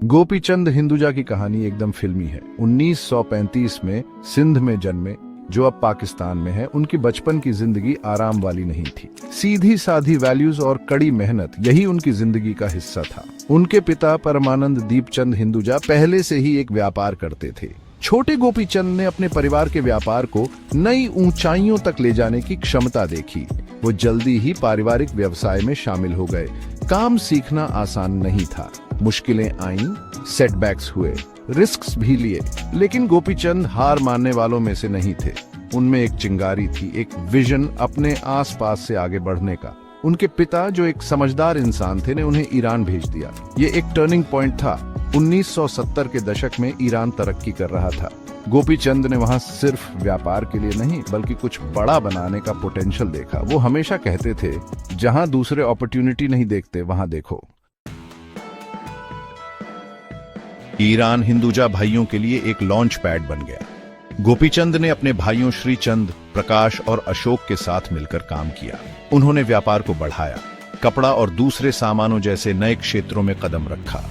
गोपीचंद हिंदुजा की कहानी एकदम फिल्मी है। 1935 में सिंध में जन्मे, जो अब पाकिस्तान में है। उनकी बचपन की जिंदगी आराम वाली नहीं थी। सीधी साधी वैल्यूज और कड़ी मेहनत, यही उनकी जिंदगी का हिस्सा था। उनके पिता परमानंद दीपचंद हिंदुजा पहले से ही एक व्यापार करते थे। छोटे गोपीचंद ने अपने परिवार के व्यापार को नई ऊंचाइयों तक ले जाने की क्षमता देखी। वो जल्दी ही पारिवारिक व्यवसाय में शामिल हो गए। काम सीखना आसान नहीं था, मुश्किलें आईं, सेटबैक्स हुए, रिस्क्स भी लिए, लेकिन गोपीचंद हार मानने वालों में से नहीं थे। उनमें एक चिंगारी थी, एक विजन अपने आसपास से आगे बढ़ने का। उनके पिता, जो एक समझदार इंसान थे, ने उन्हें ईरान भेज दिया। ये एक टर्निंग पॉइंट था। 1970 के दशक में ईरान तरक्की कर रहा था। गोपीचंद ने वहां सिर्फ व्यापार के लिए नहीं, बल्कि कुछ बड़ा बनाने का पोटेंशियल देखा। वो हमेशा कहते थे, जहां दूसरे अपॉर्चुनिटी नहीं देखते, वहां देखो। ईरान हिंदुजा भाइयों के लिए एक लॉन्च पैड बन गया। गोपीचंद ने अपने भाइयों श्रीचंद, प्रकाश और अशोक के साथ मिलकर काम किया। उन्होंने व्यापार को बढ़ाया, कपड़ा और दूसरे सामानों जैसे नए क्षेत्रों में कदम रखा।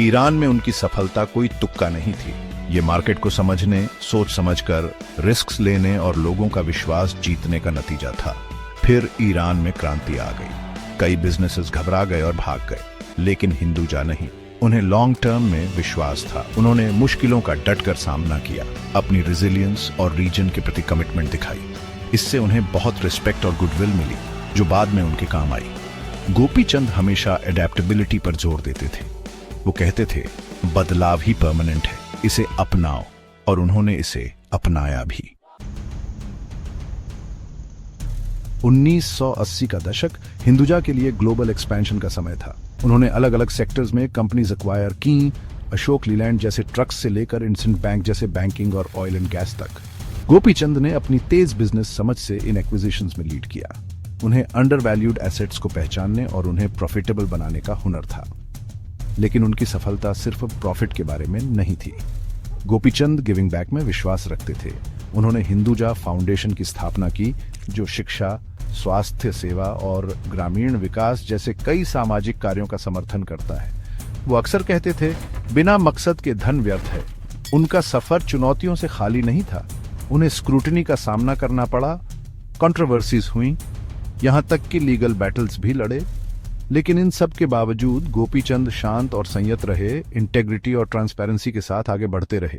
ईरान में उनकी सफलता कोई तुक्का नहीं थी। ये मार्केट को समझने, सोच समझकर रिस्क्स लेने और लोगों का विश्वास जीतने का नतीजा था। फिर ईरान में क्रांति आ गई। कई बिजनेसेस घबरा गए और भाग गए, लेकिन हिंदुजा नहीं। उन्हें लॉन्ग टर्म में विश्वास था। उन्होंने मुश्किलों का डटकर सामना किया, अपनी रेजिलियंस और रीजन के प्रति कमिटमेंट दिखाई। इससे उन्हें बहुत रिस्पेक्ट और गुडविल मिली, जो बाद में उनके काम आई। गोपीचंद हमेशा एडेप्टेबिलिटी पर जोर देते थे। वो कहते थे, बदलाव ही परमानेंट है, इसे अपनाओ, और उन्होंने इसे अपनाया भी। 1980 का दशक हिंदुजा के लिए ग्लोबल एक्सपेंशन का समय था। उन्होंने अलग अलग सेक्टर्स में कंपनीज एक्वायर की, अशोक लीलैंड जैसे ट्रक्स से लेकर इंडसइंड बैंक जैसे बैंकिंग और ऑयल एंड गैस तक। गोपीचंद ने अपनी तेज बिजनेस समझ से इन एक्विजिशंस में लीड किया। उन्हें अंडर वैल्यूड एसेट्स को पहचानने और उन्हें प्रॉफिटेबल बनाने का हुनर था। लेकिन उनकी सफलता सिर्फ प्रॉफिट के बारे में नहीं थी। गोपीचंद गिविंग बैक में विश्वास रखते थे। उन्होंने हिंदुजा फाउंडेशन की स्थापना की, जो शिक्षा, स्वास्थ्य सेवा और ग्रामीण विकास जैसे कई सामाजिक कार्यों का समर्थन करता है। वो अक्सर कहते थे, बिना मकसद के धन व्यर्थ है। उनका सफर चुनौतियों से खाली नहीं था। उन्हें स्क्रूटनी का सामना करना पड़ा, कंट्रोवर्सीज हुई, यहां तक कि लीगल बैटल्स भी लड़े। लेकिन इन सब के बावजूद गोपीचंद शांत और संयत रहे, इंटेग्रिटी और ट्रांसपेरेंसी के साथ आगे बढ़ते रहे।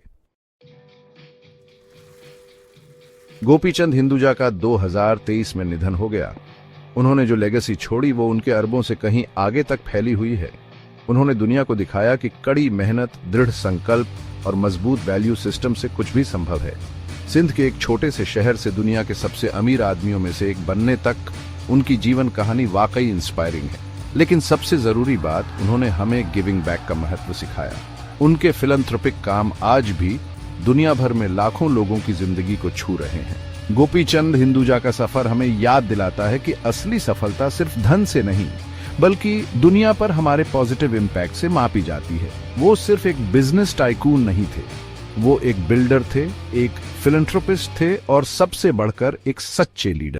गोपीचंद हिंदुजा का 2023 में निधन हो गया। उन्होंने जो लेगेसी छोड़ी, वो उनके अरबों से कहीं आगे तक फैली हुई है। उन्होंने दुनिया को दिखाया कि कड़ी मेहनत, दृढ़ संकल्प और मजबूत वैल्यू सिस्टम से कुछ भी संभव है। सिंध के एक छोटे से शहर से दुनिया के सबसे अमीर आदमियों में से एक बनने तक उनकी जीवन कहानी वाकई इंस्पायरिंग है। लेकिन सबसे जरूरी बात, उन्होंने हमें गिविंग बैक का महत्व सिखाया। उनके फिलैंथ्रोपिक काम आज भी दुनिया भर में लाखों लोगों की जिंदगी को छू रहे हैं। गोपीचंद हिंदुजा का सफर हमें याद दिलाता है कि असली सफलता सिर्फ धन से नहीं, बल्कि दुनिया पर हमारे पॉजिटिव इम्पैक्ट से मापी जाती है। वो सिर्फ एक बिजनेस टाइकून नहीं थे, वो एक बिल्डर थे, एक फिलैंथ्रोपिस्ट थे और सबसे बढ़कर एक सच्चे लीडर।